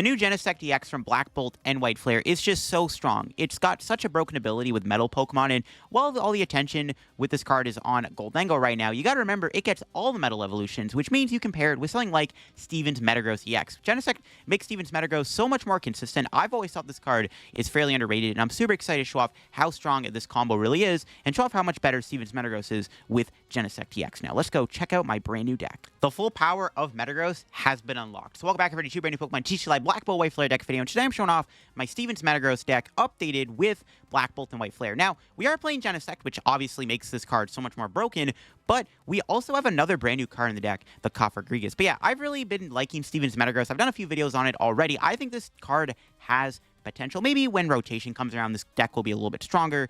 The new Genesect EX from Black Bolt and White Flare is just so strong. It's got such a broken ability with Metal Pokemon, and while all the attention with this card is on Goldengo right now, you gotta remember it gets all the Metal evolutions, which means you can pair it with something like Steven's Metagross EX. Genesect makes Steven's Metagross so much more consistent. I've always thought this card is fairly underrated, and I'm super excited to show off how strong this combo really is, and show off how much better Steven's Metagross is with Genesect EX. Now, let's go check out my brand new deck. The full power of Metagross has been unlocked. So welcome back, everybody, to a brand new Pokemon TCG Live Black Bolt White Flare deck video, and today I'm showing off my Steven's Metagross deck updated with Black Bolt and White Flare. Now, we are playing Genesect, which obviously makes this card so much more broken, but we also have another brand new card in the deck, the Cofagrigus. But yeah, I've really been liking Steven's Metagross. I've done a few videos on it already. I think this card has potential. Maybe when rotation comes around, this deck will be a little bit stronger,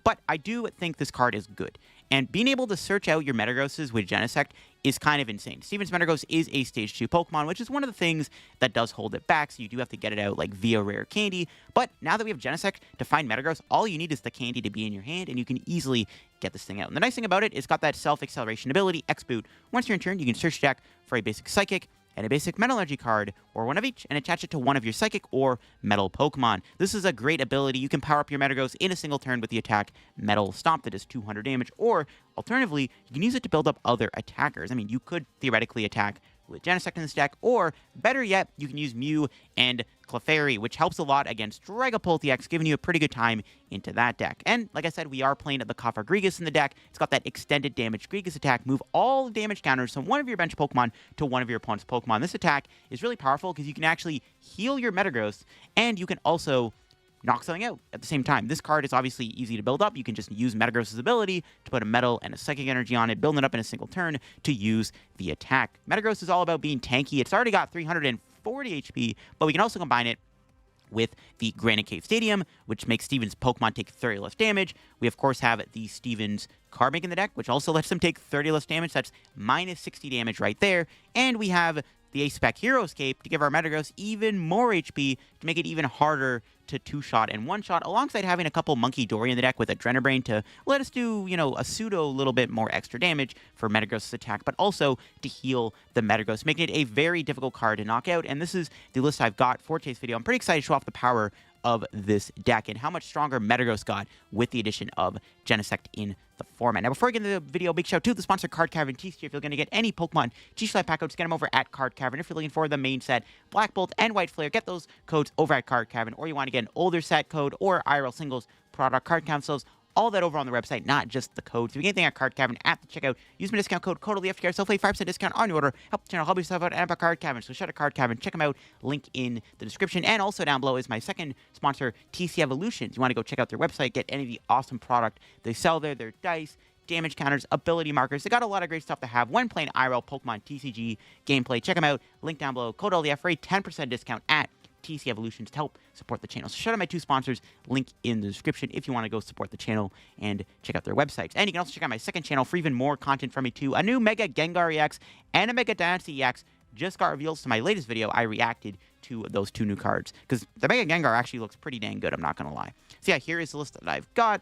but I do think this card is good. And being able to search out your Metagrosses with Genesect is kind of insane. Steven's Metagross is a Stage 2 Pokemon, which is one of the things that does hold it back, so you do have to get it out like via Rare Candy. But now that we have Genesect to find Metagross, all you need is the candy to be in your hand, and you can easily get this thing out. And the nice thing about it, it's got that self-acceleration ability, X-Boot. Once you're in turn, you can search deck for a basic Psychic and a basic Metal Energy card, or one of each, and attach it to one of your Psychic or Metal Pokemon. This is a great ability. You can power up your Metagross in a single turn with the attack Metal Stomp that does 200 damage, or alternatively, you can use it to build up other attackers. I mean, you could theoretically attack with Genesect in this deck, or better yet, you can use Mew and Clefairy, which helps a lot against Dragapult EX, giving you a pretty good time into that deck. And like I said, we are playing the Cofagrigus in the deck. It's got that extended damage Grigus attack. Move all the damage counters from one of your bench Pokemon to one of your opponent's Pokemon. This attack is really powerful because you can actually heal your Metagross, and you can also knock something out at the same time. This card is obviously easy to build up. You can just use Metagross's ability to put a Metal and a Psychic Energy on it, build it up in a single turn to use the attack. Metagross is all about being tanky. It's already got 340 HP, but we can also combine it with the Granite Cave Stadium, which makes Steven's Pokemon take 30 less damage. We, of course, have the Steven's Carbink in the deck, which also lets them take 30 less damage. That's minus 60 damage right there. And we have the A-Spec Hero Escape to give our Metagross even more HP to make it even harder to two-shot and one-shot, alongside having a couple Munkidori in the deck with Adrenabrain to let us do, you know, a pseudo little bit more extra damage for Metagross's attack, but also to heal the Metagross, making it a very difficult card to knock out. And this is the list I've got for today's video. I'm pretty excited to show off the power of this deck and how much stronger Metagross got with the addition of Genesect in the format. Now, before I get into the video, big shout out to the sponsor, Card Cavern TCG. If you're going to get any Pokemon TCG Live pack codes, get them over at Card Cavern. If you're looking for the main set, Black Bolt and White Flare, get those codes over at Card Cavern. Or you want to get an older set code or IRL singles product card councils, all that over on the website, not just the codes. If you get anything at Card Cavern at the checkout, use my discount code CODALY to get yourself a 5% discount on your order. Help the channel, help yourself out, and at Card Cavern. So shout out Card Cavern, check them out. Link in the description. And also down below is my second sponsor, TC Evolutions. You want to go check out their website, get any of the awesome product they sell there, their dice, damage counters, ability markers. They got a lot of great stuff to have when playing IRL Pokemon TCG gameplay. Check them out. Link down below. Code LDF for a 10% discount at TC Evolutions to help support the channel. So shout out my two sponsors. Link in the description if you want to go support the channel and check out their websites. And you can also check out my second channel for even more content from me too. A new Mega Gengar EX and a Mega Dynasty EX just got revealed. So my latest video, I reacted to those two new cards because the Mega Gengar actually looks pretty dang good. I'm not going to lie. So yeah, here is the list that I've got.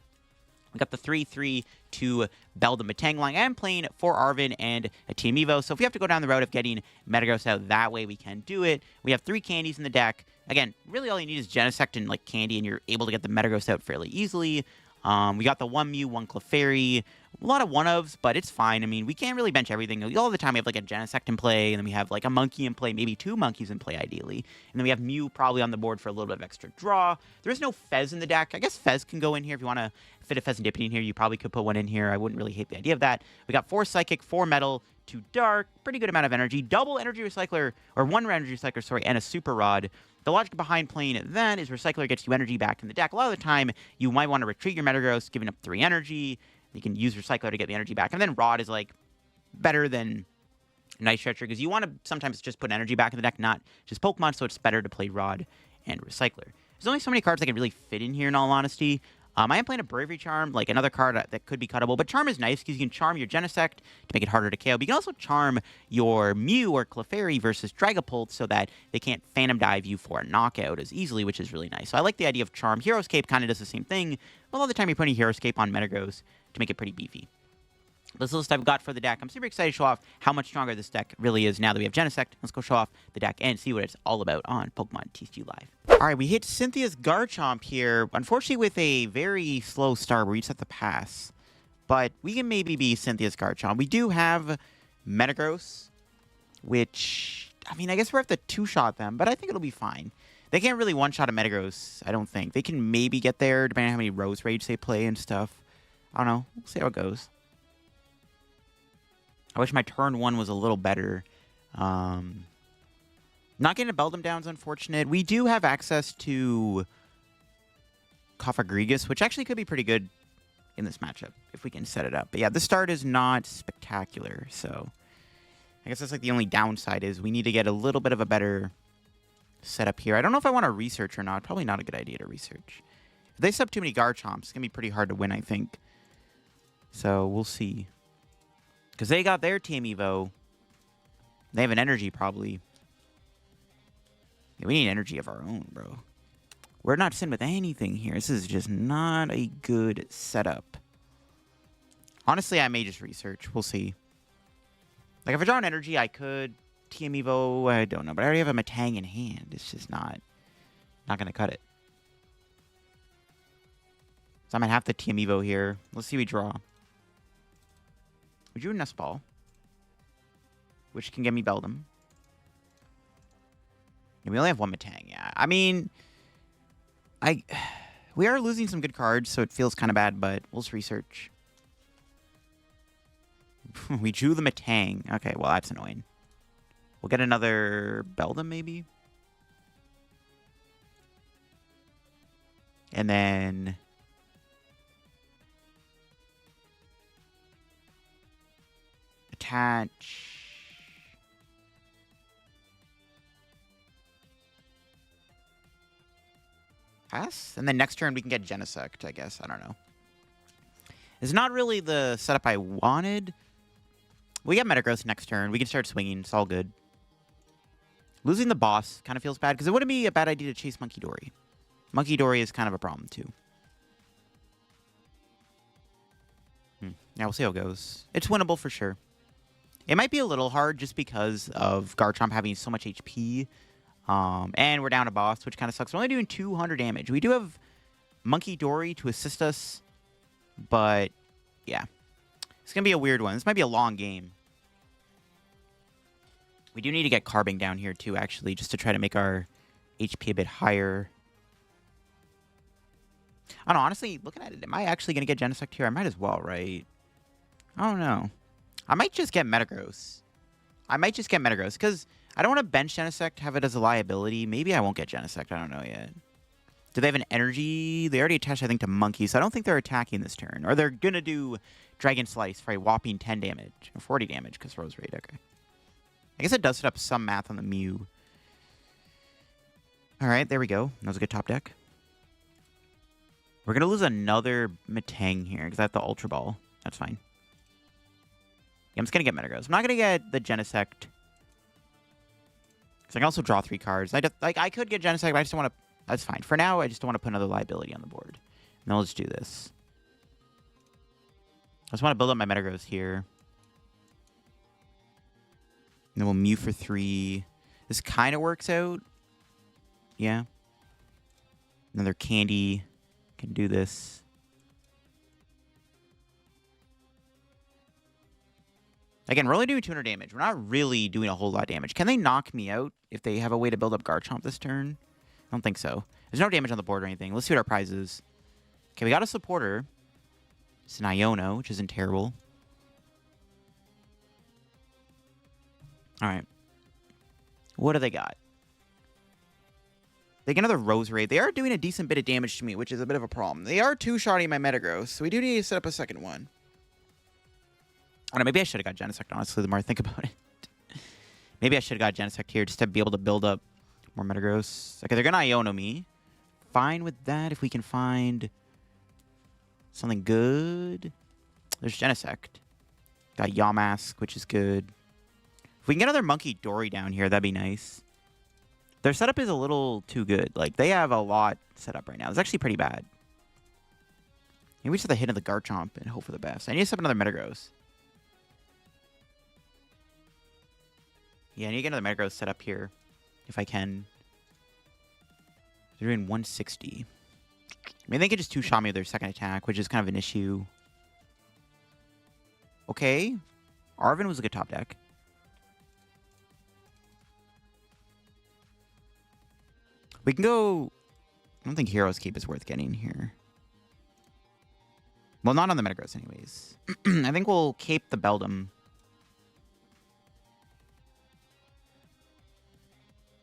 We got the 3-3 to Beldum Metang line. I'm playing for Arven and a Team Evo. So if we have to go down the road of getting Metagross out that way, we can do it. We have 3 candies in the deck. Again, really all you need is Genesect and like candy, and you're able to get the Metagross out fairly easily. We got the 1 Mew, 1 Clefairy, a lot of one-ofs, but it's fine. I mean, we can't really bench everything. All the time we have like a Genesect in play, and then we have like a Monkey in play, maybe 2 Monkeys in play ideally. And then we have Mew probably on the board for a little bit of extra draw. There is no Fez in the deck. I guess Fez can go in here if you want to fit a Fez and Dippy in here. You probably could put one in here. I wouldn't really hate the idea of that. We got 4 Psychic, 4 Metal, 2 Dark, pretty good amount of energy, double Energy Recycler, or 1 Energy Recycler, sorry, and a Super Rod. The logic behind playing that is Recycler gets you energy back in the deck. A lot of the time, you might want to retreat your Metagross, giving up 3 energy. You can use Recycler to get the energy back. And then Rod is, like, better than Night Stretcher, because you want to sometimes just put energy back in the deck, not just Pokemon, so it's better to play Rod and Recycler. There's only so many cards that can really fit in here, in all honesty. I am playing a Bravery Charm, like another card that could be cuttable, but Charm is nice because you can charm your Genesect to make it harder to KO, but you can also charm your Mew or Clefairy versus Dragapult so that they can't Phantom Dive you for a knockout as easily, which is really nice. So I like the idea of Charm. Hero Escape kind of does the same thing, but a lot of the time you're putting Hero Escape on Metagross to make it pretty beefy. This list I've got for the deck. I'm super excited to show off how much stronger this deck really is now that we have Genesect. Let's go show off the deck and see what it's all about on Pokemon TCG Live. All right, we hit Cynthia's Garchomp here. Unfortunately, with a very slow start where we just have to pass. But we can maybe be Cynthia's Garchomp. We do have Metagross, which, I mean, I guess we're going to have to two-shot them, but I think it'll be fine. They can't really one-shot a Metagross, I don't think. They can maybe get there, depending on how many Rose Rage they play and stuff. I don't know. We'll see how it goes. I wish my turn 1 was a little better. Not getting a Beldum down is unfortunate. We do have access to Cofagrigus, which actually could be pretty good in this matchup if we can set it up. But yeah, the start is not spectacular, so I guess that's like the only downside is we need to get a little bit of a better setup here. I don't know if I want to research or not. Probably not a good idea to research. If they set up too many Garchomps, it's going to be pretty hard to win, I think. So we'll see. Because they got their Team Evo. They have an energy, probably. Yeah, we need energy of our own, bro. We're not sitting with anything here. This is just not a good setup. Honestly, I may just research. We'll see. Like, if I draw an energy, I could Team Evo. I don't know. But I already have a Metang in hand. It's just not going to cut it. So I might have to Team Evo here. Let's see what we draw. We drew a Nest Ball, which can get me Beldum. And we only have one Metang, yeah. I mean, we are losing some good cards, so it feels kind of bad, but we'll just research. We drew the Metang. Okay, well, that's annoying. We'll get another Beldum, maybe? And then attach pass, and then next turn we can get Genesect, I guess. I don't know. It's not really the setup I wanted. We get Metagross next turn. We can start swinging. It's all good. Losing the boss kind of feels bad because it wouldn't be a bad idea to chase Munkidori. Munkidori is kind of a problem too. Yeah, we'll see how it goes. It's winnable for sure. It might be a little hard just because of Garchomp having so much HP. And we're down a boss, which kind of sucks. We're only doing 200 damage. We do have Munkidori to assist us. But, yeah. It's going to be a weird one. This might be a long game. We do need to get Carbink down here, too, actually, just to try to make our HP a bit higher. I don't know, honestly, looking at it, am I actually going to get Genesect here? I might as well, right? I don't know. I might just get Metagross. Because I don't want to bench Genesect, have it as a liability. Maybe I won't get Genesect. I don't know yet. Do they have an energy? They already attached, I think, to Monkey, so I don't think they're attacking this turn. Or they're going to do Dragon Slice for a whopping 10 damage. Or 40 damage, because Rose Raid. Okay. I guess it does set up some math on the Mew. Alright, there we go. That was a good top deck. We're going to lose another Metang here, because I have the Ultra Ball. That's fine. Yeah, I'm just going to get Metagross. I'm not going to get the Genesect. Because I can also draw 3 cards. I could get Genesect, but I just don't want to... That's fine. For now, I just don't want to put another liability on the board. And then let's do this. I just want to build up my Metagross here. And then we'll Mew for 3. This kind of works out. Yeah. Another Candy. Can do this. Again, we're only doing 200 damage. We're not really doing a whole lot of damage. Can they knock me out if they have a way to build up Garchomp this turn? I don't think so. There's no damage on the board or anything. Let's see what our prize is. Okay, we got a supporter. It's an Iono, which isn't terrible. All right. What do they got? They get another Rose Raid. They are doing a decent bit of damage to me, which is a bit of a problem. They are two-shotting my Metagross, so we do need to set up a second one. I don't know, maybe I should have got Genesect, honestly, the more I think about it. Maybe I should have got Genesect here just to be able to build up more Metagross. Okay, they're going to Iono me. Fine with that if we can find something good. There's Genesect. Got Yamask, which is good. If we can get another Munkidori down here, that'd be nice. Their setup is a little too good. Like, they have a lot set up right now. It's actually pretty bad. Maybe we just have to hit in the Garchomp and hope for the best. I need to set up another Metagross. Yeah, I need to get another Metagross set up here, if I can. They're doing 160. I mean, they could just two-shot me with their second attack, which is kind of an issue. Okay. Arven was a good top deck. We can go... I don't think Hero's Cape is worth getting here. Well, not on the Metagross anyways. I think we'll cape the Beldum.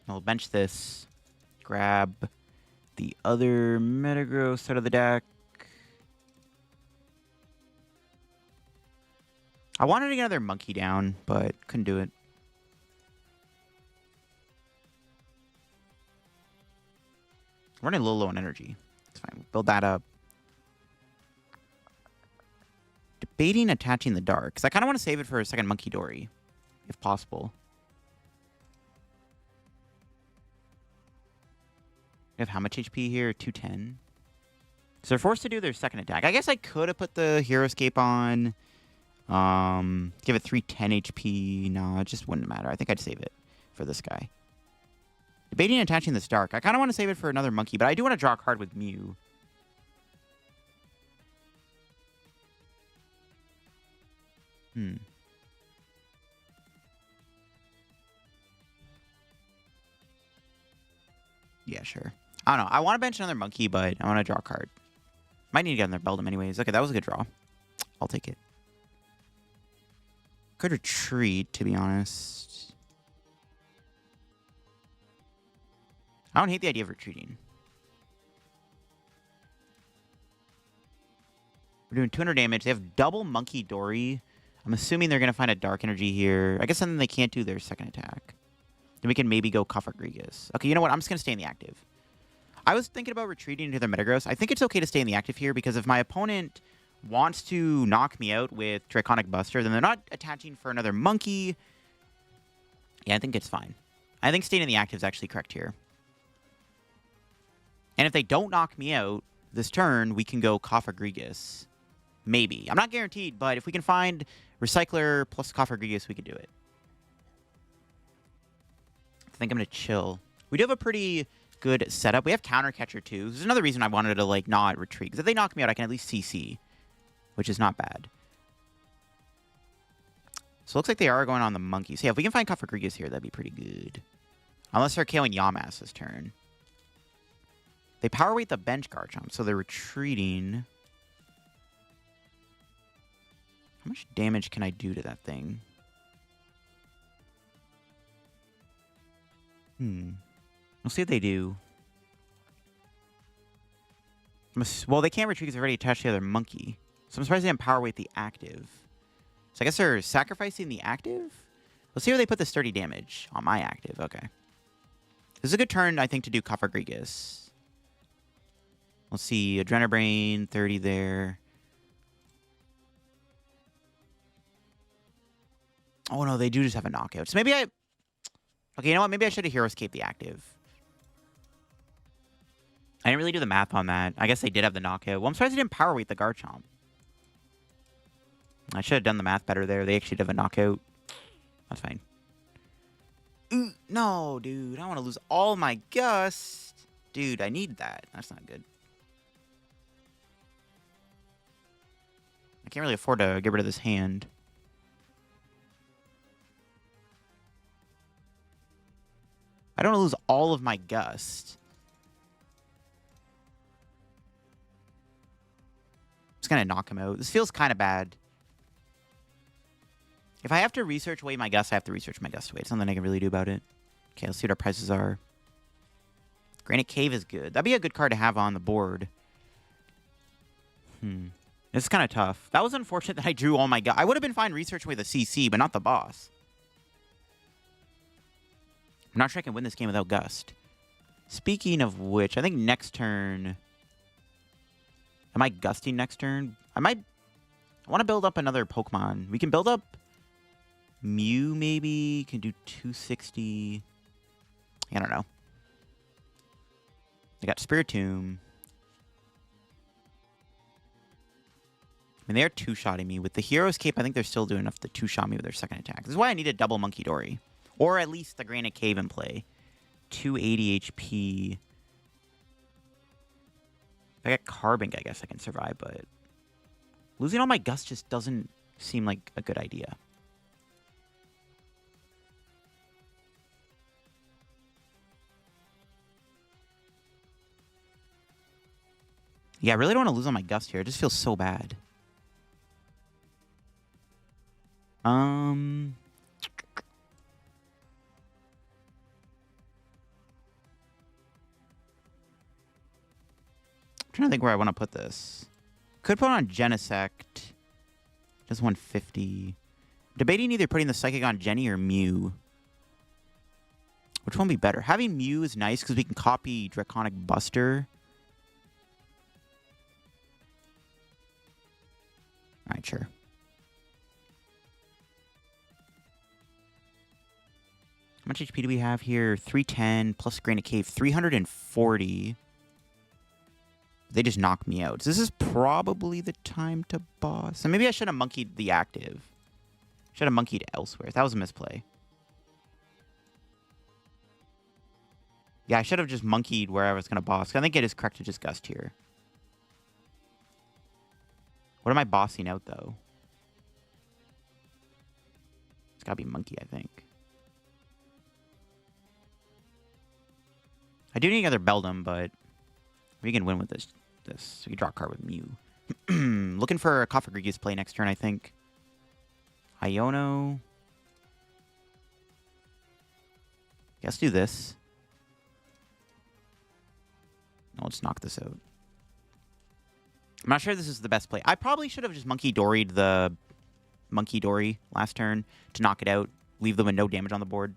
I'll bench this. Grab the other Metagross out of the deck. I wanted to get another monkey down, but couldn't do it. We're running a little low on energy. It's fine. We'll build that up. Debating attaching the dark, because I kind of want to save it for a second Munkidori, if possible. We have how much HP here? 210. So they're forced to do their second attack. I guess I could have put the Hero Escape on. Give it 310 HP. No, it just wouldn't matter. I think I'd save it for this guy. Debating attaching this dark. I kind of want to save it for another monkey, but I do want to draw a card with Mew. Yeah, sure. I don't know. I want to bench another monkey, but I want to draw a card. Might need to get another Beldum anyways. Okay, that was a good draw. I'll take it. Could retreat, to be honest. I don't hate the idea of retreating. We're doing 200 damage. They have double Munkidori. I'm assuming they're going to find a Dark Energy here. I guess then they can't do their second attack. Then we can maybe go Cofagrigus. Okay, you know what? I'm just going to stay in the active. I was thinking about retreating into the Metagross. I think it's okay to stay in the active here because if my opponent wants to knock me out with Draconic Buster, then they're not attaching for another monkey. Yeah, I think it's fine. I think staying in the active is actually correct here. And if they don't knock me out this turn, we can go Cofagrigus. Maybe. I'm not guaranteed, but if we can find Recycler plus Cofagrigus, we could do it. I think I'm going to chill. We do have a pretty good setup. We have Counter Catcher too. This is another reason I wanted to like not retreat. Because if they knock me out, I can at least CC. Which is not bad. So it looks like they are going on the monkey. So yeah, if we can find Cofagrigus here, that'd be pretty good. Unless they're KOing Yamask this turn. They power weight the bench Garchomp, so they're retreating. How much damage can I do to that thing? We'll see what they do. Well, they can't retreat because they're already attached to the other monkey. So I'm surprised they didn't power weight the active. So I guess they're sacrificing the active? Let's see where they put the sturdy damage on my active. Okay. This is a good turn, I think, to do Cofagrigus. Let's see. Adrenabrain, 30 there. Oh, no, they do just have a knockout. So maybe I... Okay, you know what? Maybe I should have Hero Escape the active. I didn't really do the math on that. I guess they did have the knockout. Well, I'm surprised they didn't power weight the Garchomp. I should have done the math better there. They actually did have a knockout. That's fine. Ooh, no, dude. I don't want to lose all my Gust. Dude, I need that. That's not good. I can't really afford to get rid of this hand. I don't want to lose all of my Gust. I'm just going to knock him out. This feels kind of bad. If I have to research away my Gust, I have to research my Gust away. It's something I can really do about it. Okay, let's see what our prices are. Granite Cave is good. That'd be a good card to have on the board. This is kind of tough. That was unfortunate that I drew all my Gust. I would have been fine researching away the CC, but not the boss. I'm not sure I can win this game without Gust. Speaking of which, I think next turn... Am I Gusting next turn? I want to build up another Pokemon. We can build up Mew, maybe. Can do 260. I don't know. I got Spiritomb. I mean, they're two-shotting me. With the Hero's Cape, I think they're still doing enough to two-shot me with their second attack. This is why I needed double Munkidori. Or at least the Granite Cave in play. 280 HP. If I get Carbink, I guess I can survive, but losing all my Gust just doesn't seem like a good idea. Yeah, I really don't want to lose all my Gust here. It just feels so bad. I'm trying to think where I want to put this. Could put it on Genesect. Just 150. Debating either putting the Psychic on Jenny or Mew. Which one would be better? Having Mew is nice because we can copy Draconic Buster. Alright, sure. How much HP do we have here? 310 plus Granite Cave, 340. They just knocked me out. So this is probably the time to boss. So maybe I should have monkeyed the active. Should have monkeyed elsewhere. That was a misplay. Yeah, I should have just monkeyed where I was going to boss. I think it is correct to just Gust here. What am I bossing out, though? It's got to be Monkey, I think. I do need another Beldum, but we can win with this. So we can draw a card with Mew. Looking for a Cofagrigus play next turn, I think. Iono. Yeah, let's do this. No, let's knock this out. I'm not sure this is the best play. I probably should have just Munkidori'd the Munkidori last turn to knock it out. Leave them with no damage on the board.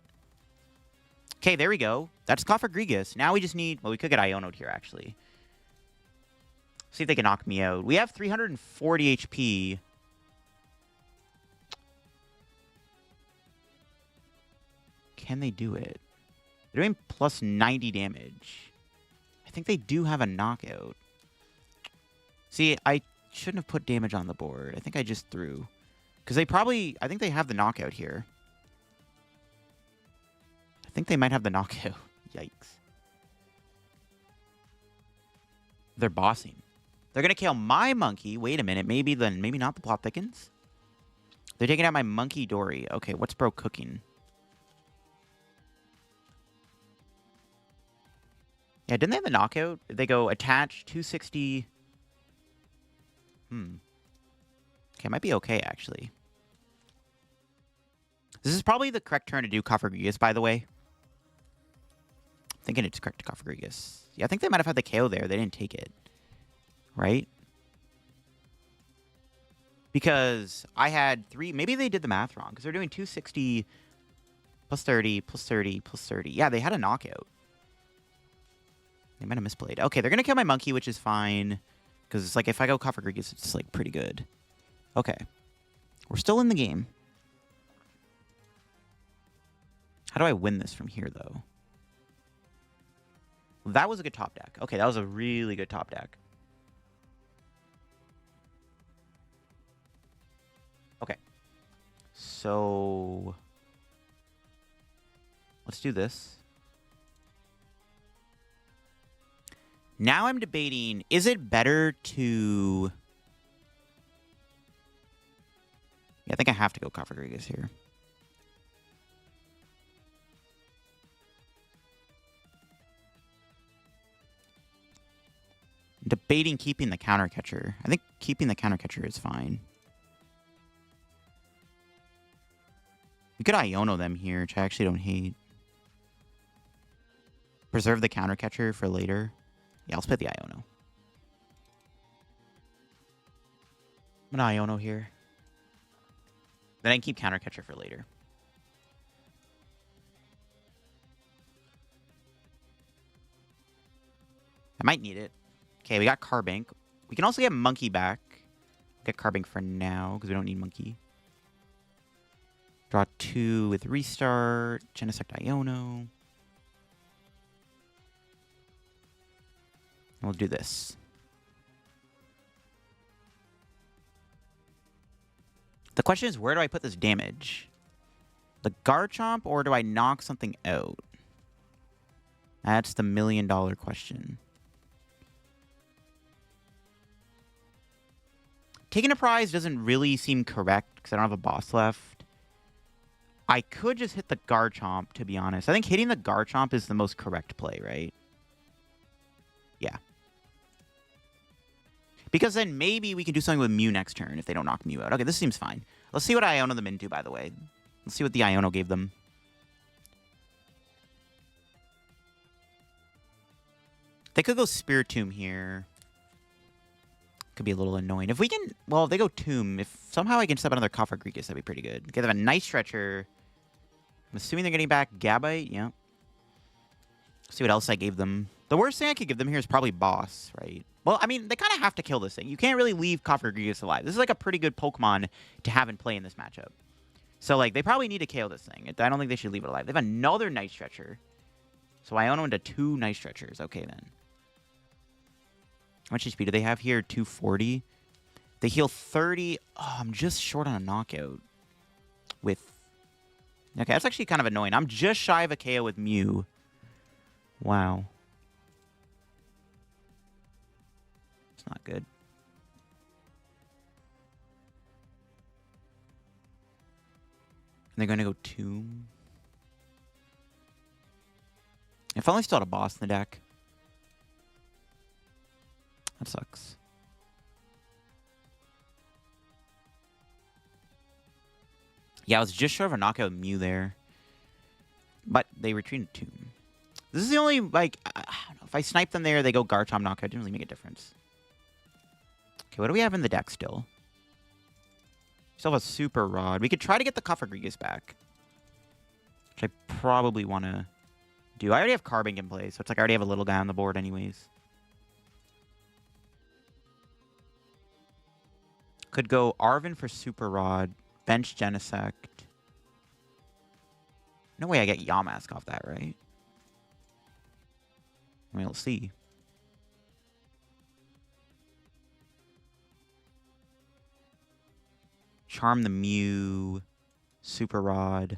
Okay, there we go. That's Cofagrigus. Now we just need... Well, we could get Iono'd here, actually. See if they can knock me out. We have 340 HP. Can they do it? They're doing plus 90 damage. I think they do have a knockout. See, I shouldn't have put damage on the board. I think I just threw. Because they probably... I think they have the knockout here. I think they might have the knockout. Yikes. They're bossing. They're going to kill my monkey. Wait a minute. Maybe not the plot thickens. They're taking out my Munkidori. Okay, what's bro cooking? Yeah, didn't they have the knockout? They go attach 260. Okay, it might be okay, actually. This is probably the correct turn to do Cofagrigus, by the way. I'm thinking it's correct to Cofagrigus. Yeah, I think they might have had the KO there. They didn't take it. Right? Because I had 3... Maybe they did the math wrong. Because they're doing 260 plus 30 plus 30 plus 30. Yeah, they had a knockout. They might have misplayed. Okay, they're going to kill my monkey, which is fine. Because it's like, if I go Cofagrigus, it's like pretty good. Okay. We're still in the game. How do I win this from here, though? That was a good top deck. Okay, that was a really good top deck. Okay. So... let's do this. Now I'm debating, is it better to... Yeah, I think I have to go Cofagrigus here. I'm debating keeping the counter catcher. I think keeping the counter catcher is fine. We could Iono them here, which I actually don't hate. Preserve the counter catcher for later. Yeah, I'll split the Iono. I'm gonna Iono here. Then I can keep counter catcher for later. I might need it. Okay, we got Carbink. We can also get Monkey back. Get Carbink for now, because we don't need Monkey. Draw 2 with Restart. Genesect Iono. We'll do this. The question is, where do I put this damage? The Garchomp, or do I knock something out? That's the million-dollar question. Taking a prize doesn't really seem correct because I don't have a boss left. I could just hit the Garchomp, to be honest. I think hitting the Garchomp is the most correct play, right? Yeah. Because then maybe we can do something with Mew next turn if they don't knock Mew out. Okay, this seems fine. Let's see what I Iono them into, by the way. Let's see what the Iono gave them. They could go Spiritomb here. Could be a little annoying. If we can... Well, if they go Tomb, if somehow I can step another Cofagrigus, that'd be pretty good. Give them a nice stretcher. I'm assuming they're getting back Gabite. Yeah. See what else I gave them. The worst thing I could give them here is probably Boss, right? Well, I mean, they kind of have to kill this thing. You can't really leave Cofagrigus alive. This is like a pretty good Pokemon to have in play in this matchup. So, like, they probably need to KO this thing. I don't think they should leave it alive. They have another Night Stretcher. So I own into 2 Night Stretchers. Okay, then. How much HP do they have here? 240. They heal 30. Oh, I'm just short on a knockout. With... Okay, that's actually kind of annoying. I'm just shy of a KO with Mew. Wow. It's not good. And they're going to go Tomb. If only still had a boss in the deck. That sucks. Yeah, I was just short of a knockout Mew there. But they retreated Tomb. This is the only, like, I don't know. If I snipe them there, they go Garchomp knockout. It didn't really make a difference. Okay, what do we have in the deck still? Still have a Super Rod. We could try to get the Cofagrigus back. Which I probably want to do. I already have Carbink in play, so it's like I already have a little guy on the board anyways. Could go Arven for Super Rod. Bench Genesect. No way I get Yamask off that, right? I mean, we'll see. Charm the Mew. Super Rod.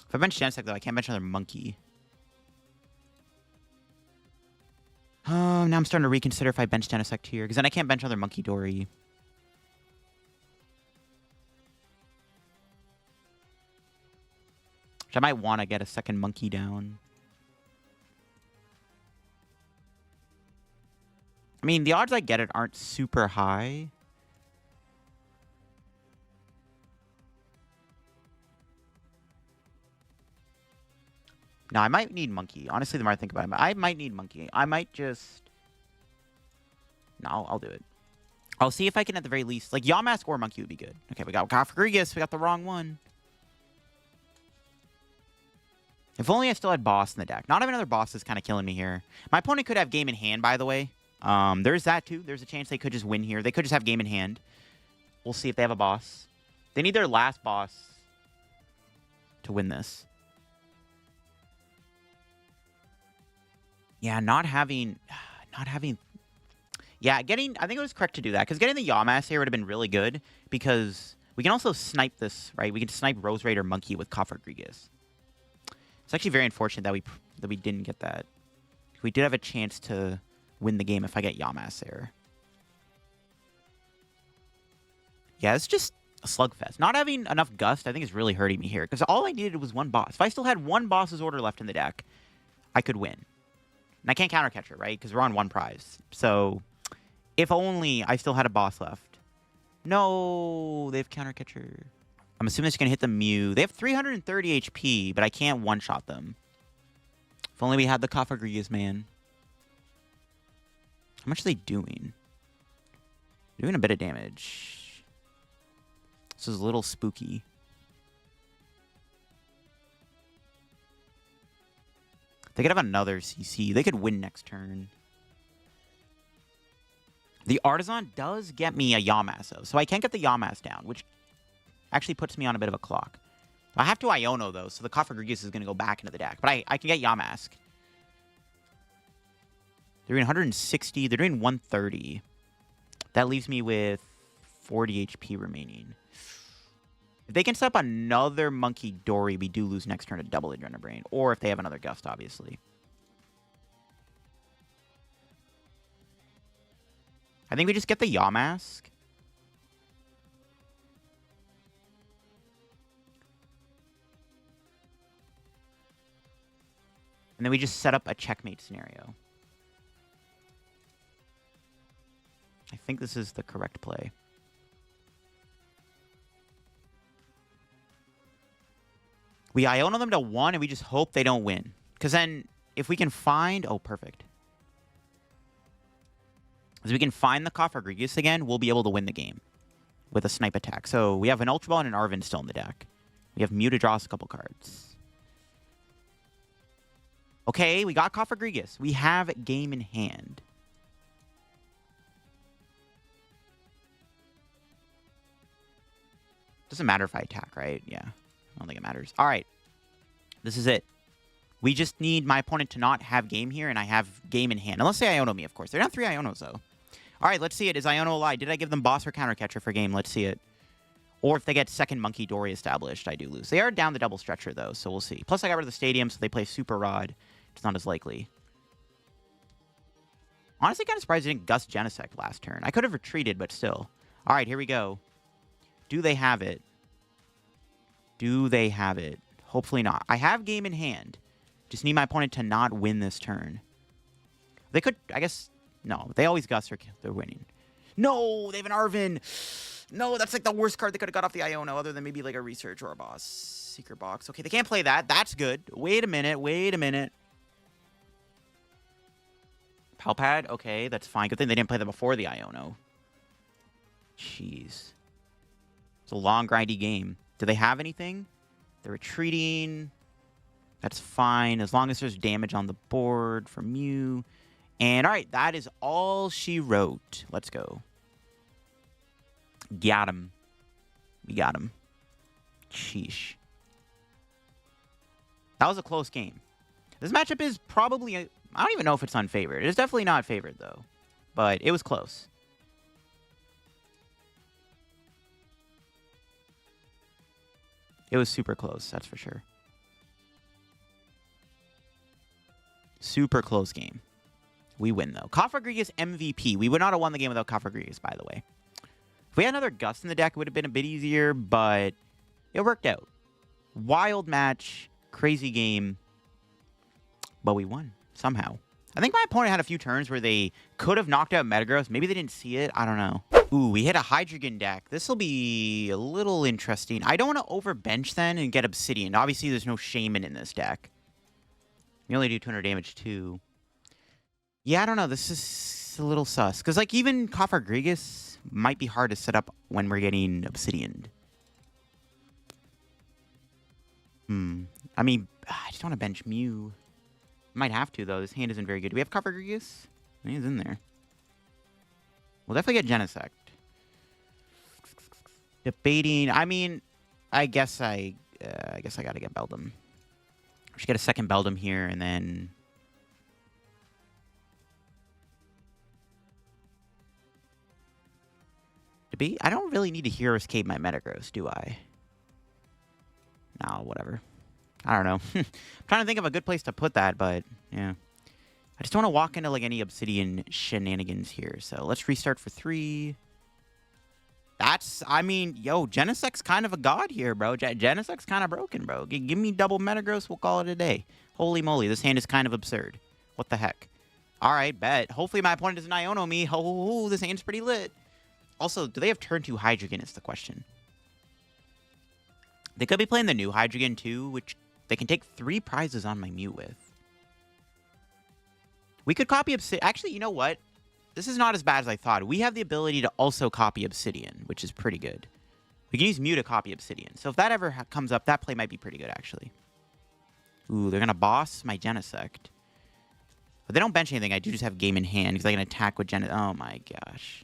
If I bench Genesect, though, I can't bench another Monkey. Now I'm starting to reconsider if I bench Genesect here, because then I can't bench another Munkidori. Which I might want to get a second Monkey down. I mean, the odds I get it aren't super high. No, I might need Monkey. Honestly, the more I think about it, I might need Monkey. I might just... No, I'll do it. I'll see if I can, at the very least... Like, Yamask or Monkey would be good. Okay, we got Cofagrigus. We got the wrong one. If only I still had Boss in the deck. Not having another Boss is kind of killing me here. My opponent could have Game in Hand, by the way. There's that, too. There's a chance they could just win here. They could just have Game in Hand. We'll see if they have a Boss. They need their last Boss to win this. Yeah, not having... Yeah, I think it was correct to do that, because getting the Yamask here would have been really good, because we can also snipe this, right? We can snipe Rose Raid or Monkey with Cofagrigus. It's actually very unfortunate that we didn't get that. We did have a chance to win the game if I get Yamask there. Yeah, it's just a slugfest. Not having enough Gust, I think, is really hurting me here, because all I needed was one boss. If I still had one boss's order left in the deck, I could win. And I can't countercatch her, right? Because we're on one prize. So, if only I still had a boss left. No, they have countercatcher. I'm assuming it's going to hit the Mew. They have 330 HP, but I can't one-shot them. If only we had the Cofagrigus, man. How much are they doing? They're doing a bit of damage. This is a little spooky. They could have another CC. They could win next turn. The Artisan does get me a Yamask, though. So I can't get the Yamask down, which actually puts me on a bit of a clock. I have to Iono, though, so the Cofagrigus is going to go back into the deck. But I can get Yamask. They're doing 160. They're doing 130. That leaves me with 40 HP remaining. If they can set up another Munkidori, we do lose next turn to double Adrenaline Brain. Or if they have another Gust, obviously. I think we just get the Yamask. And then we just set up a checkmate scenario. I think this is the correct play. We Iono them to 1, and we just hope they don't win. Because then, if we can find... Oh, perfect. If we can find the Cofagrigus again, we'll be able to win the game with a snipe attack. So, we have an Ultra Ball and an Arven still in the deck. We have Mew to draw us a couple cards. Okay, we got Cofagrigus. We have game in hand. Doesn't matter if I attack, right? Yeah. I don't think it matters. All right. This is it. We just need my opponent to not have game here, and I have game in hand. Unless they Iono me, of course. They're not 3 Ionos, though. All right, let's see it. Is Iono a lie? Did I give them boss or counter catcher for game? Let's see it. Or if they get second Munkidori established, I do lose. They are down the double stretcher, though, so we'll see. Plus, I got rid of the stadium, so they play Super Rod. It's not as likely. Honestly, kind of surprised they didn't Gust Genesect last turn. I could have retreated, but still. All right, here we go. Do they have it? Do they have it? Hopefully not. I have game in hand. Just need my opponent to not win this turn. They could, I guess, no. They always Gust or they're winning. No, they have an Arven. No, that's like the worst card they could have got off the Iono, other than maybe like a Research or a Boss. Secret Box. Okay, they can't play that. That's good. Wait a minute. Wait a minute. PAL Pad? Okay, that's fine. Good thing they didn't play that before the Iono. Jeez. It's a long, grindy game. Do they have anything? They're retreating. That's fine, as long as there's damage on the board from Mew. And, all right, that is all she wrote. Let's go. Got him. We got him. Sheesh. That was a close game. This matchup is probably... I don't even know if it's unfavored. It's definitely not favored, though. But it was close. It was super close, that's for sure. Super close game. We win, though. Cofagrigus MVP. We would not have won the game without Cofagrigus, by the way. If we had another Gust in the deck, it would have been a bit easier, but it worked out. Wild match. Crazy game. But we won, somehow. I think my opponent had a few turns where they could have knocked out Metagross. Maybe they didn't see it. I don't know. Ooh, we hit a Hydreigon deck. This will be a little interesting. I don't want to overbench then and get Obsidian. Obviously, there's no Shaman in this deck. We only do 200 damage, too. Yeah, I don't know. This is a little sus. Because, like, even Cofagrigus might be hard to set up when we're getting Obsidian. I mean, I just want to bench Mew. Might have to, though. This hand isn't very good. Do we have Cofagrigus? He's in there. We'll definitely get Genesect. Debating. I mean, I guess I gotta get Beldum. We should get a second Beldum here, and then... Debate? I don't really need to Hero Escape my Metagross, do I? No, whatever. I don't know. I'm trying to think of a good place to put that, but, yeah. I just don't want to walk into, like, any Obsidian shenanigans here. So, let's restart for 3. That's, I mean, yo, Genesect's kind of a god here, bro. Genesect's kind of broken, bro. Give me double Metagross, we'll call it a day. Holy moly, this hand is kind of absurd. What the heck? All right, bet. Hopefully my opponent doesn't Iono me. Oh, this hand's pretty lit. Also, do they have turn 2 Hydreigon is the question. They could be playing the new Hydreigon, too, which they can take 3 prizes on my Mew with. We could copy Obsidian. Actually, you know what? This is not as bad as I thought. We have the ability to also copy Obsidian, which is pretty good. We can use Mew to copy Obsidian. So if that ever comes up, that play might be pretty good, actually. Ooh, they're going to boss my Genesect. But they don't bench anything. I do just have game in hand because I can attack with Genesect. Oh, my gosh.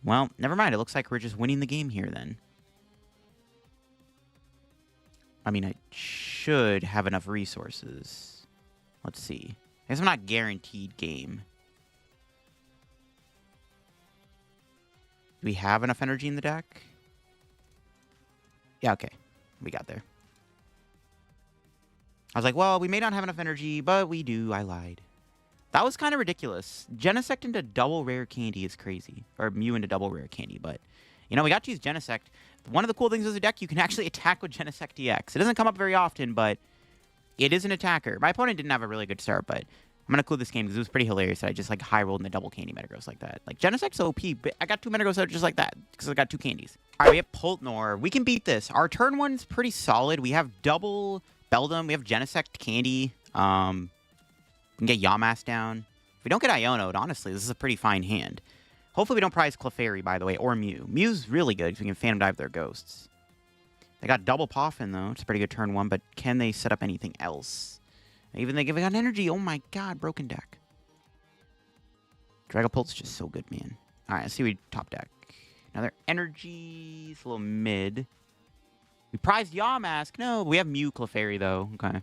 Well, never mind. It looks like we're just winning the game here, then. I mean, I should have enough resources. Let's see. I guess I'm not guaranteed game. Do we have enough energy in the deck? Yeah, okay. We got there. I was like, well, we may not have enough energy, but we do. I lied. That was kind of ridiculous. Genesect into double rare candy is crazy. Or Mew into double rare candy, but... You know, we got to use Genesect. One of the cool things is the deck, you can actually attack with Genesect EX. It doesn't come up very often, but it is an attacker. My opponent didn't have a really good start, but I'm going to clue this game because it was pretty hilarious that I just, like, high-rolled in the double candy Metagross like that. Like, Genesect's OP, but I got 2 Metagross out just like that because I got 2 candies. All right, we have Pultnor. We can beat this. Our turn 1's pretty solid. We have double Beldum. We have Genesect candy. We can get Yamask down. If we don't get Iono'd, honestly, this is a pretty fine hand. Hopefully we don't prize Clefairy, by the way, or Mew. Mew's really good because we can Phantom Dive their ghosts. They got double Poffin, though. It's a pretty good turn 1, but can they set up anything else? Even they got energy. Oh my god, broken deck. Dragapult's just so good, man. Alright, let's see we top deck. Another energy. It's a little mid. We prized Yamask. No, we have Mew Clefairy, though. Okay.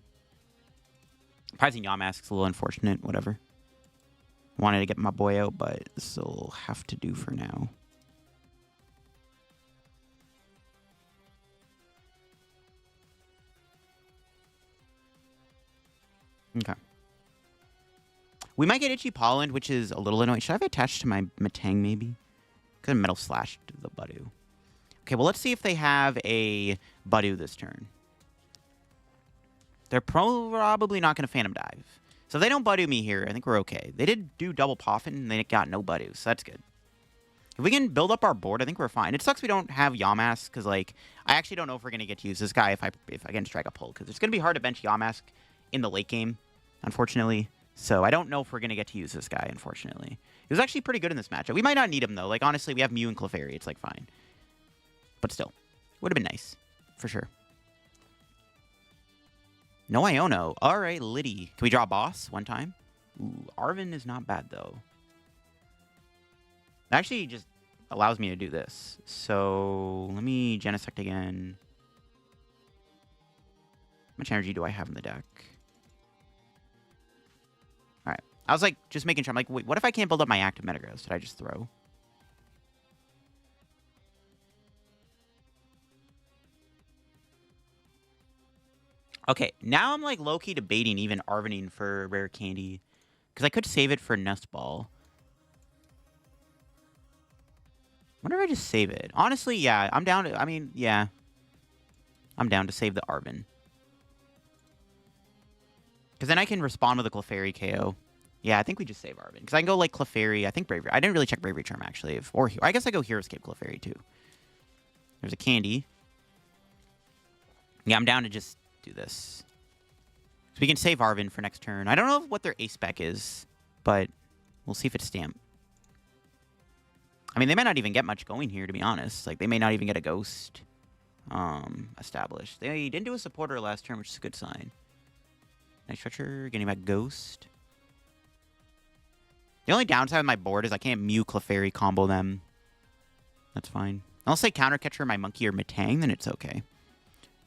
Prizing Yamask's a little unfortunate. Whatever. Wanted to get my boy out, but this will have to do for now. Okay. We might get Itchy Pollen, which is a little annoying. Should I have attached to my Metang, maybe? Could have Metal Slashed the Budu. Okay, well, let's see if they have a Budu this turn. They're probably not going to Phantom Dive. So if they don't Budu me here, I think we're okay. They did do double Poffin, and they got no Budu, so that's good. If we can build up our board, I think we're fine. It sucks we don't have Yamask, because, like, I actually don't know if we're going to get to use this guy if against Dragapult, because it's going to be hard to bench Yamask in the late game, unfortunately. So I don't know if we're going to get to use this guy, unfortunately. He was actually pretty good in this matchup. We might not need him, though. Like, honestly, we have Mew and Clefairy. It's, like, fine. But still, would have been nice, for sure. No Iono. All right, Lillie. Can we draw a boss one time? Ooh, Arven is not bad, though. It actually just allows me to do this. So let me Genesect again. How much energy do I have in the deck? All right. I was like, just making sure. I'm like, wait, what if I can't build up my active Metagross? Did I just throw? Okay, now I'm like low-key debating even Arvening for Rare Candy. Because I could save it for Nest Ball. Wonder if I just save it. Honestly, yeah, I'm down to... I mean, yeah. I'm down to save the Arven. Because then I can respond with a Clefairy KO. Yeah, I think we just save Arven. Because I can go like Clefairy. I think Bravery... I didn't really check Bravery Charm, actually. Or I guess I go Hero Escape Clefairy, too. There's a Candy. Yeah, I'm down to just... do this. So we can save Arven for next turn. I don't know what their ace spec is, but we'll see if it's stamp. I mean, they might not even get much going here, to be honest. Like, they may not even get a ghost established. They didn't do a supporter last turn, which is a good sign. Nice stretcher, getting back ghost. The only downside of my board is I can't Mew Clefairy combo them. That's fine. Unless I counter catcher my Monkey or Metang, then it's okay.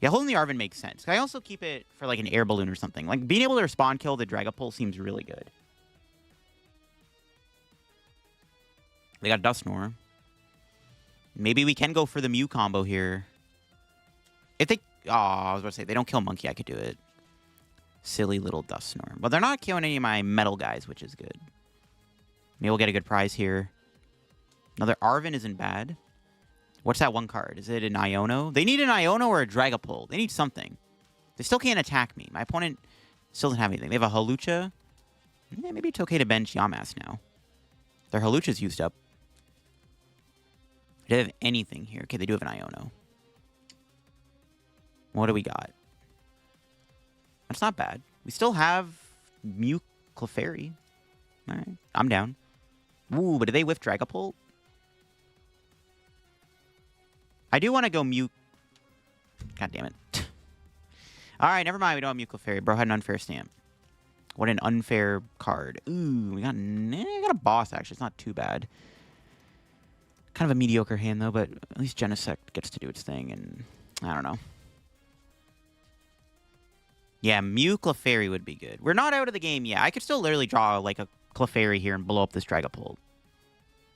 Yeah, holding the Arven makes sense. I also keep it for, like, an Air Balloon or something. Like, being able to respond kill the Dragapult seems really good. They got Dusknoir. Maybe we can go for the Mew combo here. If they... Oh, I was about to say, if they don't kill Monkey, I could do it. Silly little Dusknoir. Well, they're not killing any of my metal guys, which is good. Maybe we'll get a good prize here. Another Arven isn't bad. What's that one card? Is it an Iono? They need an Iono or a Dragapult. They need something. They still can't attack me. My opponent still doesn't have anything. They have a Hawlucha. Yeah, maybe it's okay to bench Yamask now. Their Hawlucha's used up. Do they have anything here? Okay, they do have an Iono. What do we got? That's not bad. We still have Mew Clefairy. All right, I'm down. Ooh, but do they whiff Dragapult? I do want to go Mew. God damn it. All right, never mind. We don't have Mew Clefairy. Bro had an unfair stamp. What an unfair card. Ooh, we got a boss, actually. It's not too bad. Kind of a mediocre hand, though, but at least Genesect gets to do its thing, and I don't know. Yeah, Mew Clefairy would be good. We're not out of the game yet. I could still literally draw, like, a Clefairy here and blow up this Dragapult.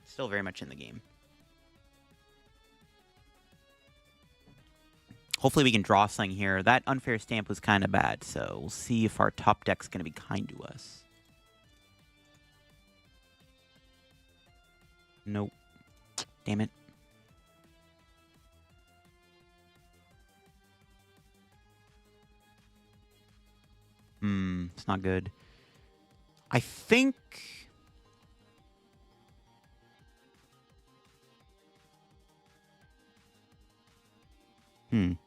Still very much in the game. Hopefully we can draw something here. That unfair stamp was kind of bad, so we'll see if our top deck's going to be kind to us. Nope. Damn it. It's not good. I think... I'm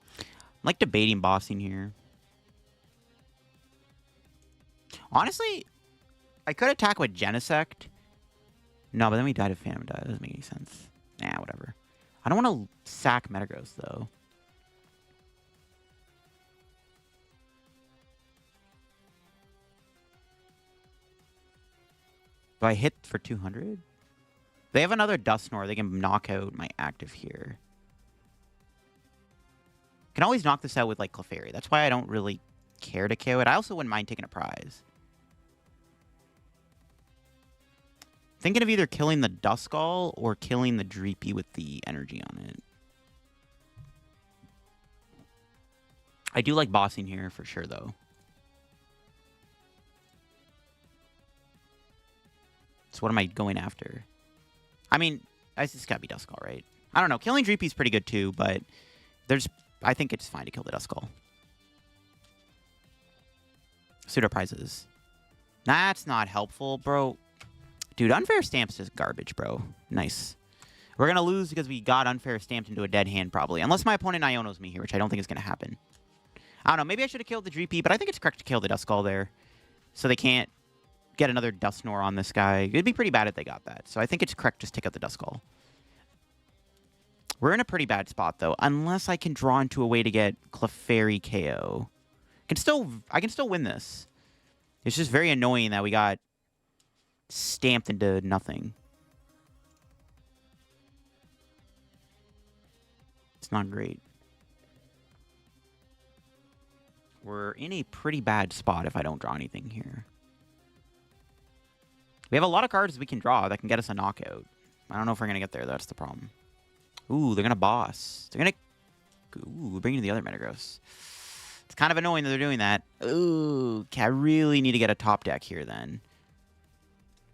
like debating bossing here. Honestly, I could attack with Genesect. No, but then we died of Phantom Die. That doesn't make any sense. Nah, whatever. I don't want to sack Metagross, though. Do I hit for 200? They have another Dusknoir. They can knock out my active here. Can always knock this out with, like, Clefairy. That's why I don't really care to KO it. I also wouldn't mind taking a prize. Thinking of either killing the Duskull or killing the Dreepy with the energy on it. I do like bossing here for sure, though. So what am I going after? I mean, it's just gotta be Duskull, right? I don't know. Killing Dreepy is pretty good too, but I think it's fine to kill the Duskull. Pseudo prizes. That's not helpful, bro. Dude, unfair stamp's just garbage, bro. Nice. We're gonna lose because we got unfair stamped into a dead hand, probably. Unless my opponent Ionos me here, which I don't think is gonna happen. I don't know. Maybe I should have killed the Dreepy, but I think it's correct to kill the Duskull there. So they can't get another Dusknoir on this guy. It'd be pretty bad if they got that. So I think it's correct just take out the Duskull. We're in a pretty bad spot, though. Unless I can draw into a way to get Clefairy KO. I can still win this. It's just very annoying that we got stamped into nothing. It's not great. We're in a pretty bad spot if I don't draw anything here. We have a lot of cards we can draw that can get us a knockout. I don't know if we're going to get there. That's the problem. Ooh, they're going to boss. They're going to... Ooh, bring in the other Metagross. It's kind of annoying that they're doing that. Ooh, okay, I really need to get a top deck here then.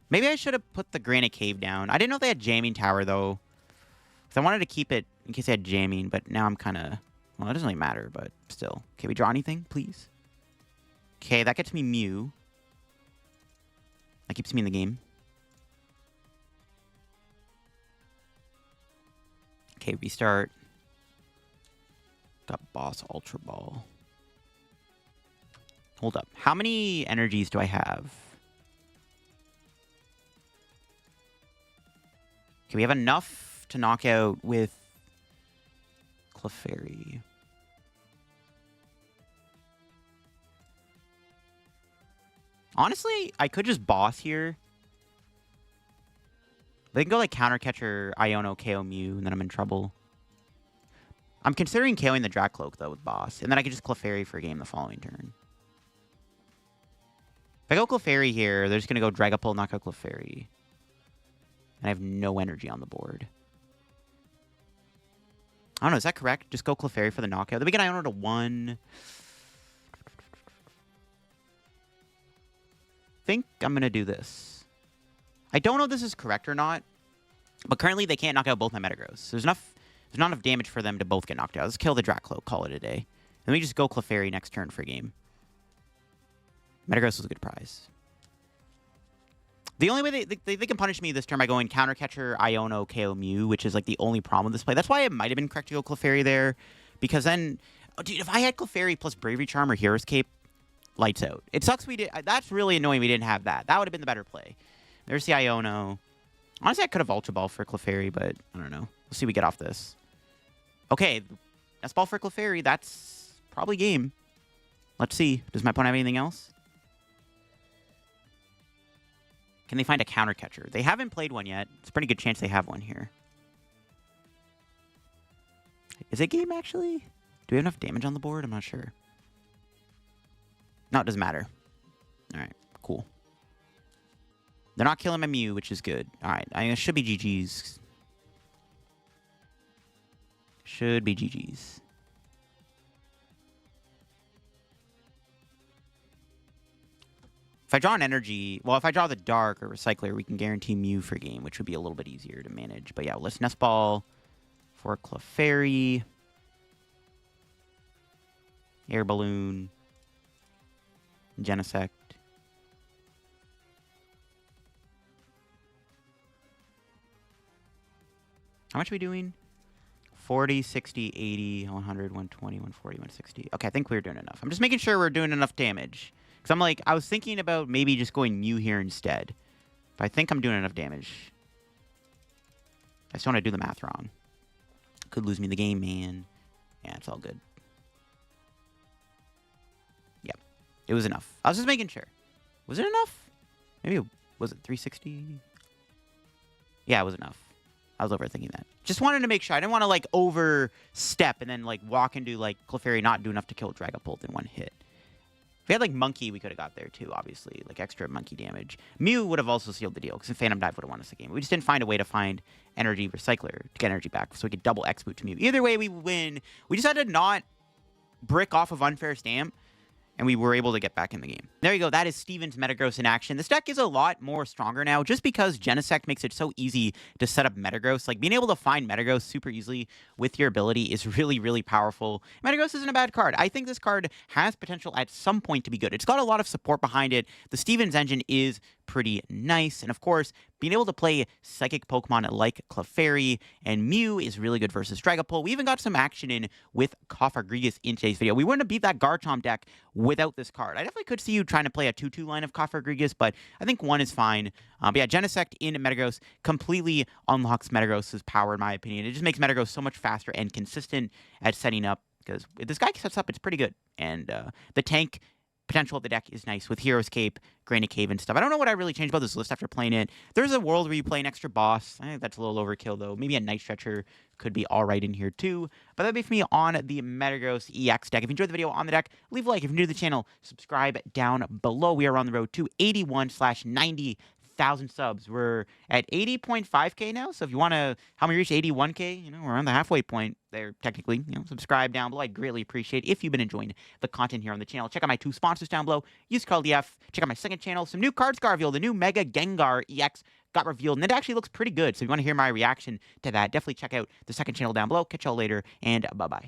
Maybe I should have put the Granite Cave down. I didn't know they had Jamming Tower, though. Because I wanted to keep it in case they had Jamming, but now I'm kind of... Well, it doesn't really matter, but still. Can we draw anything, please? Okay, that gets me Mew. That keeps me in the game. Okay, restart. Got Boss Ultra Ball. Hold up. How many energies do I have? Okay, we have enough to knock out with Clefairy. Honestly, I could just boss here. They can go like Counter Catcher, Iono, KO Mew, and then I'm in trouble. I'm considering KOing the Dracloak, though, with boss. And then I could just Clefairy for a game the following turn. If I go Clefairy here, they're just going to go Dragapult, knock out Clefairy. And I have no energy on the board. I don't know, is that correct? Just go Clefairy for the knockout. Then we get Iono to 1. I think I'm going to do this. I don't know if this is correct or not, but currently they can't knock out both my Metagross. There's not enough damage for them to both get knocked out. Let's kill the Dracloak, call it a day. Then we just go Clefairy next turn for a game. Metagross was a good prize. The only way they can punish me this turn by going Counter Catcher, Iono, KO Mew, which is like the only problem with this play. That's why it might have been correct to go Clefairy there, because then, oh, dude, if I had Clefairy plus Bravery Charm or Hero's Cape, lights out. It sucks we did. That's really annoying we didn't have that. That would have been the better play. There's the Iono. Honestly, I could have Ultra Ball for Clefairy, but I don't know. Let's see what we get off this. Okay, Nest Ball for Clefairy. That's probably game. Let's see. Does my opponent have anything else? Can they find a Counter Catcher? They haven't played one yet. It's a pretty good chance they have one here. Is it game, actually? Do we have enough damage on the board? I'm not sure. No, it doesn't matter. All right, cool. They're not killing my Mew, which is good. All right, it should be GG's. Should be GG's. I draw an energy, well, if I draw the Dark or Recycler, we can guarantee Mew for game, which would be a little bit easier to manage. But yeah, let's Nest Ball for Clefairy. Air Balloon. Genesect. How much are we doing? 40, 60, 80, 100, 120, 140, 160. Okay, I think we're doing enough. I'm just making sure we're doing enough damage. Because I'm like, I was thinking about maybe just going Mew here instead. But I think I'm doing enough damage. I just want to do the math wrong. Could lose me the game, man. Yeah, it's all good. Yep. It was enough. I was just making sure. Was it enough? Maybe was it 360? Yeah, it was enough. I was overthinking that. Just wanted to make sure. I didn't want to, like, overstep and then, like, walk into, like, Clefairy not do enough to kill Dragapult in one hit. If we had, like, Monkey, we could have got there, too, obviously. Like, extra Monkey damage. Mew would have also sealed the deal, because Phantom Dive would have won us the game. We just didn't find a way to find Energy Recycler to get energy back, so we could double X-Boot to Mew. Either way, we win. We just had to not brick off of Unfair Stamp, and we were able to get back in the game. There you go. That is Steven's Metagross in action. This deck is a lot more stronger now, just because Genesect makes it so easy to set up Metagross. Like, being able to find Metagross super easily with your ability is really, really powerful. Metagross isn't a bad card. I think this card has potential at some point to be good. It's got a lot of support behind it. The Steven's engine is pretty nice. And, of course, being able to play Psychic Pokemon like Clefairy and Mew is really good versus Dragapult. We even got some action in with Cofagrigus in today's video. We wouldn't have beat that Garchomp deck without this card. I definitely could see you trying to play a 2-2 line of Cofagrigus, but I think 1 is fine. But yeah, Genesect in Metagross completely unlocks Metagross's power, in my opinion. It just makes Metagross so much faster and consistent at setting up, because if this guy sets up, it's pretty good. And the tank potential of the deck is nice with Hero's Cape, Granite Cave, and stuff. I don't know what I really changed about this list after playing it. There's a world where you play an extra boss. I think that's a little overkill, though. Maybe a Night Stretcher could be all right in here, too. But that'd be for me on the Metagross EX deck. If you enjoyed the video on the deck, leave a like. If you're new to the channel, subscribe down below. We are on the road to 81/90,000 subs. We're at 80.5K now, so if you want to help me reach 81K, you know, we're on the halfway point there, technically. You know, subscribe down below. I'd greatly appreciate it if you've been enjoying the content here on the channel. Check out my 2 sponsors down below. Use code DF. Check out my second channel. Some new cards got revealed. The new Mega Gengar EX got revealed, and it actually looks pretty good. So if you want to hear my reaction to that, definitely check out the second channel down below. Catch y'all later, and bye-bye.